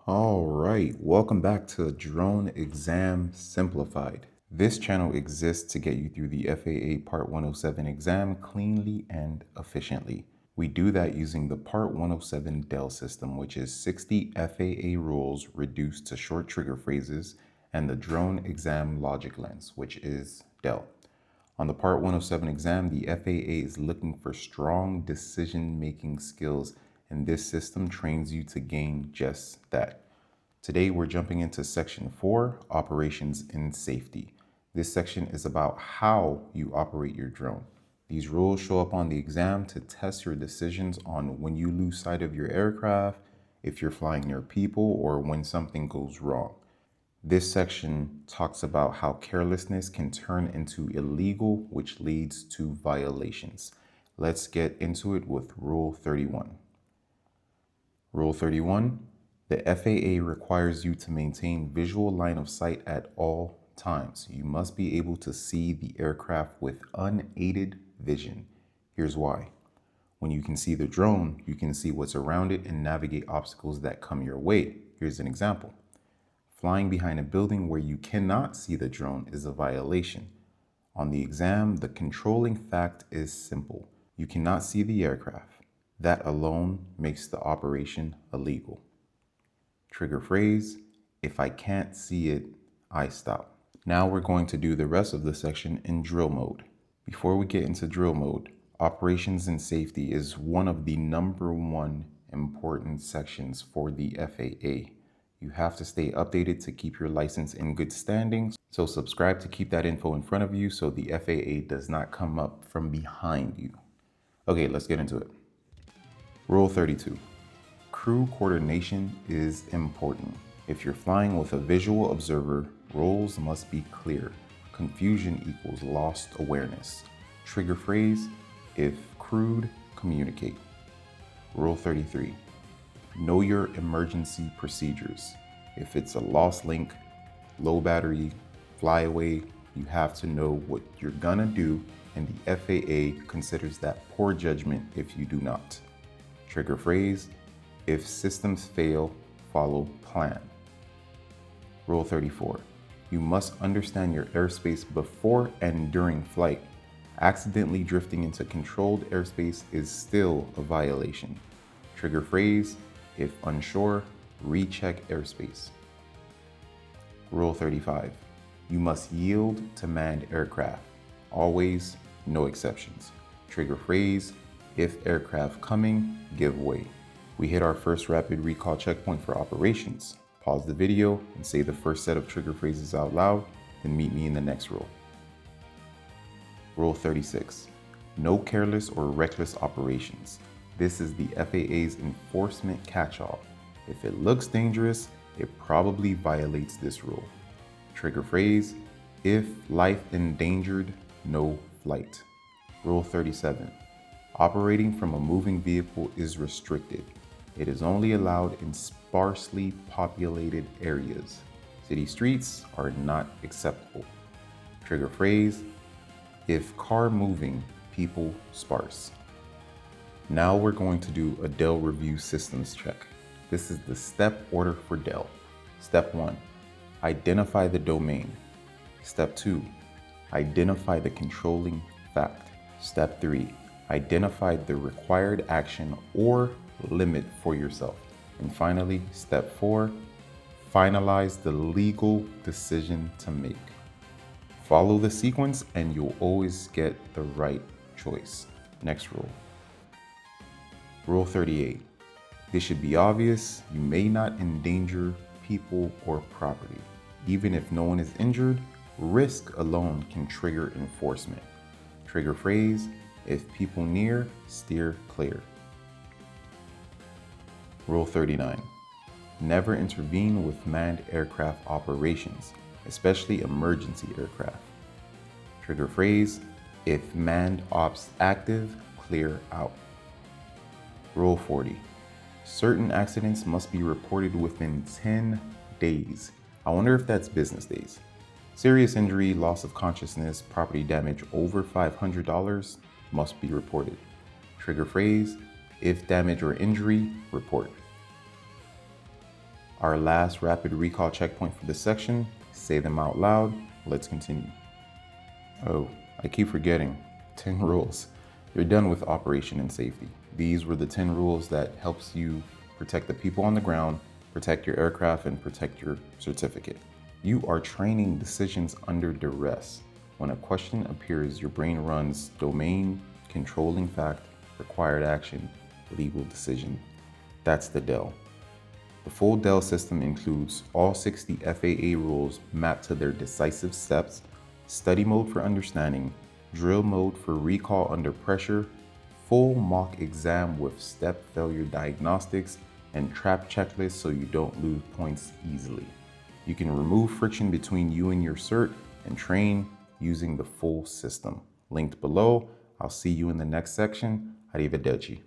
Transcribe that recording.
All right, welcome back to Drone Exam Simplified. This channel exists to get you through the FAA Part 107 exam cleanly and efficiently. We do that using the Part 107 DELL system, which is 60 FAA rules reduced to short trigger phrases, and the Drone Exam Logic Lens, which is DELL. On the Part 107 exam, the FAA is looking for strong decision-making skills, and this system trains you to gain just that. Today, we're jumping into Section 4, Operations and Safety. This section is about how you operate your drone. These rules show up on the exam to test your decisions on when you lose sight of your aircraft, if you're flying near people, or when something goes wrong. This section talks about how carelessness can turn into illegal, which leads to violations. Let's get into it with Rule 31. Rule 31, the FAA requires you to maintain visual line of sight at all times. You must be able to see the aircraft with unaided vision. Here's why. When you can see the drone, you can see what's around it and navigate obstacles that come your way. Here's an example. Flying behind a building where you cannot see the drone is a violation. On the exam, the controlling fact is simple. You cannot see the aircraft. That alone makes the operation illegal. Trigger phrase, if I can't see it, I stop. Now we're going to do the rest of the section in drill mode. Before we get into drill mode, operations and safety is one of the #1 important sections for the FAA. You have to stay updated to keep your license in good standing, so subscribe to keep that info in front of you so the FAA does not come up from behind you. Okay, let's get into it. Rule 32. Crew coordination is important. If you're flying with a visual observer, roles must be clear. Confusion equals lost awareness. Trigger phrase, if crewed, communicate. Rule 33. Know your emergency procedures. If it's a lost link, low battery, flyaway, you have to know what you're gonna do, and the FAA considers that poor judgment if you do not. Trigger phrase, if systems fail, follow plan. Rule 34. You must understand your airspace before and during flight. Accidentally drifting into controlled airspace is still a violation. Trigger phrase, if unsure, recheck airspace. Rule 35. You must yield to manned aircraft. Always, no exceptions. Trigger phrase, if aircraft coming, give way. We hit our first rapid recall checkpoint for operations. Pause the video and say the first set of trigger phrases out loud, then meet me in the next rule. Rule 36. No careless or reckless operations. This is the FAA's enforcement catch-all. If it looks dangerous, it probably violates this rule. Trigger phrase, if life endangered, no flight. Rule 37. Operating from a moving vehicle is restricted. It is only allowed in sparsely populated areas. City streets are not acceptable. Trigger phrase, if car moving, people sparse. Now we're going to do a DELL review systems check. This is the step order for DELL. Step 1, identify the domain. Step 2, identify the controlling fact. Step 3, identify the required action or limit for yourself. And finally, step 4, finalize the legal decision to make. Follow the sequence and you'll always get the right choice. Next rule. Rule 38. This should be obvious. You may not endanger people or property. Even if no one is injured, risk alone can trigger enforcement. Trigger phrase, if people near, steer clear. Rule 39. Never intervene with manned aircraft operations, especially emergency aircraft. Trigger phrase, if manned ops active, clear out. Rule 40. Certain accidents must be reported within 10 days. I wonder if that's business days. Serious injury, loss of consciousness, property damage over $500 must be reported. Trigger phrase, if damage or injury, report. Our last rapid recall checkpoint for this section, say them out loud. Let's continue. Oh, I keep forgetting, 10 rules. You're done with operation and safety. These were the 10 rules that helps you protect the people on the ground, protect your aircraft, and protect your certificate. You are training decisions under duress. When a question appears, your brain runs domain, controlling fact, required action, legal decision. That's the DELL. The full DELL system includes all 60 FAA rules mapped to their decisive steps, study mode for understanding, drill mode for recall under pressure, full mock exam with step failure diagnostics, and trap checklist so you don't lose points easily. You can remove friction between you and your cert and train using the full system. Linked below. I'll see you in the next section. Arrivederci.